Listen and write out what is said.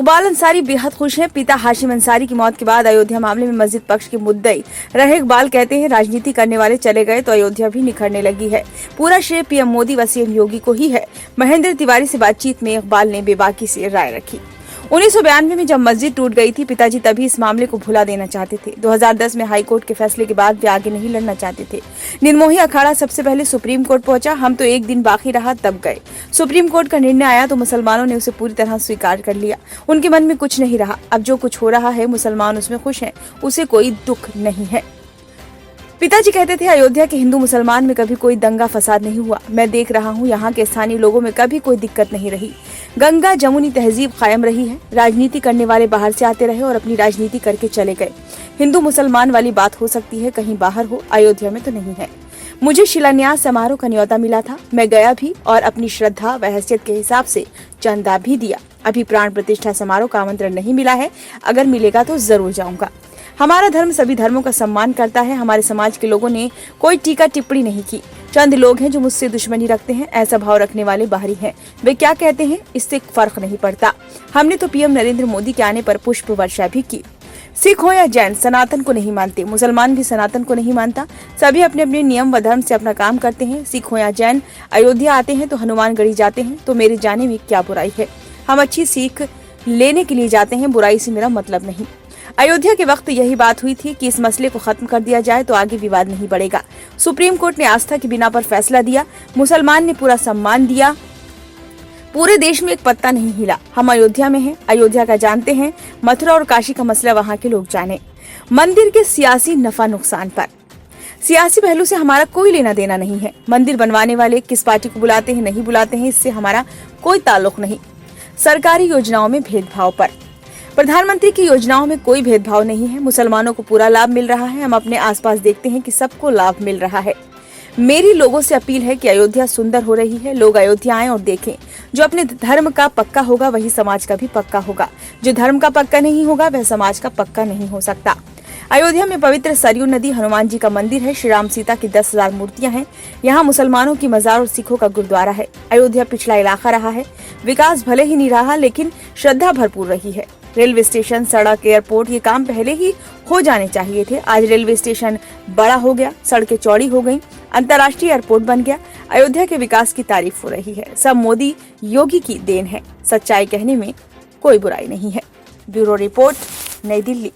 इकबाल अंसारी बेहद खुश हैं। पिता हाशिम अंसारी की मौत के बाद अयोध्या मामले में मस्जिद पक्ष के मुद्दई रहे इकबाल कहते हैं, राजनीति करने वाले चले गए तो अयोध्या भी निखरने लगी है। पूरा श्रेय पीएम मोदी व सीएम योगी को ही है। महेंद्र तिवारी से बातचीत में इकबाल ने बेबाकी से राय रखी। 1992 में जब मस्जिद टूट गई थी, पिताजी तभी इस मामले को भुला देना चाहते थे। 2010 में हाई कोर्ट के फैसले के बाद वे आगे नहीं लड़ना चाहते थे। निर्मोही अखाड़ा सबसे पहले सुप्रीम कोर्ट पहुंचा। हम तो एक दिन बाकी रहा तब गए। सुप्रीम कोर्ट का निर्णय आया तो मुसलमानों ने उसे पूरी तरह स्वीकार कर लिया। उनके मन में कुछ नहीं रहा। अब जो कुछ हो रहा है मुसलमान उसमें खुश हैं, उसे कोई दुख नहीं है। पिताजी कहते थे, अयोध्या के हिंदू मुसलमान में कभी कोई दंगा फसाद नहीं हुआ। मैं देख रहा हूँ यहाँ के स्थानीय लोगों में कभी कोई दिक्कत नहीं रही। गंगा जमुनी तहजीब कायम रही है। राजनीति करने वाले बाहर से आते रहे और अपनी राजनीति करके चले गए। हिंदू मुसलमान वाली बात हो सकती है कहीं बाहर हो, अयोध्या में तो नहीं है। मुझे शिलान्यास समारोह का न्योता मिला था। मैं गया भी और अपनी श्रद्धा व हैसियत के हिसाब से चंदा भी दिया। अभी प्राण प्रतिष्ठा समारोह का आमंत्रण नहीं मिला है। अगर मिलेगा तो जरूर जाऊंगा। हमारा धर्म सभी धर्मों का सम्मान करता है। हमारे समाज के लोगों ने कोई टीका टिप्पणी नहीं की। चंद लोग हैं जो मुझसे दुश्मनी रखते हैं। ऐसा भाव रखने वाले बाहरी हैं। वे क्या कहते हैं इससे फर्क नहीं पड़ता। हमने तो पीएम नरेंद्र मोदी के आने पर पुष्प वर्षा भी की। सिख हो या जैन सनातन को नहीं मानते, मुसलमान भी सनातन को नहीं मानता। सभी अपने अपने नियम व धर्म से अपना काम करते हैं। सिख हो या जैन अयोध्या आते हैं तो हनुमानगढ़ी जाते हैं, तो मेरे जाने में क्या बुराई है। हम अच्छी सीख लेने के लिए जाते हैं, बुराई से मेरा मतलब नहीं। अयोध्या के वक्त यही बात हुई थी कि इस मसले को खत्म कर दिया जाए तो आगे विवाद नहीं बढ़ेगा। सुप्रीम कोर्ट ने आस्था की बिना पर फैसला दिया। मुसलमान ने पूरा सम्मान दिया। पूरे देश में एक पत्ता नहीं हिला। हम अयोध्या में हैं, अयोध्या का जानते हैं। मथुरा और काशी का मसला वहाँ के लोग जाने। मंदिर के सियासी नफा नुकसान पर सियासी पहलू से हमारा कोई लेना देना नहीं है। मंदिर बनवाने वाले किस पार्टी को बुलाते हैं नहीं बुलाते हैं, इससे हमारा कोई ताल्लुक नहीं। सरकारी योजनाओं में भेदभाव पर प्रधानमंत्री की योजनाओं में कोई भेदभाव नहीं है। मुसलमानों को पूरा लाभ मिल रहा है। हम अपने आसपास देखते हैं कि सबको लाभ मिल रहा है। मेरी लोगों से अपील है कि अयोध्या सुंदर हो रही है। लोग अयोध्या आएं और देखें। जो अपने धर्म का पक्का होगा वही समाज का भी पक्का होगा। जो धर्म का पक्का नहीं होगा वह समाज का पक्का नहीं हो सकता। अयोध्या में पवित्र सरयू नदी, हनुमान जी का मंदिर है। श्री राम सीता की 10,000 मूर्तियां हैं। यहाँ मुसलमानों की मजार और सिखों का गुरुद्वारा है। अयोध्या पिछड़ा इलाका रहा है। विकास भले ही नहीं रहा लेकिन श्रद्धा भरपूर रही है। रेलवे स्टेशन, सड़क, एयरपोर्ट ये काम पहले ही हो जाने चाहिए थे। आज रेलवे स्टेशन बड़ा हो गया, सड़कें चौड़ी हो गईं, अंतर्राष्ट्रीय एयरपोर्ट बन गया। अयोध्या के विकास की तारीफ हो रही है। सब मोदी योगी की देन है। सच्चाई कहने में कोई बुराई नहीं है। ब्यूरो रिपोर्ट, नई दिल्ली।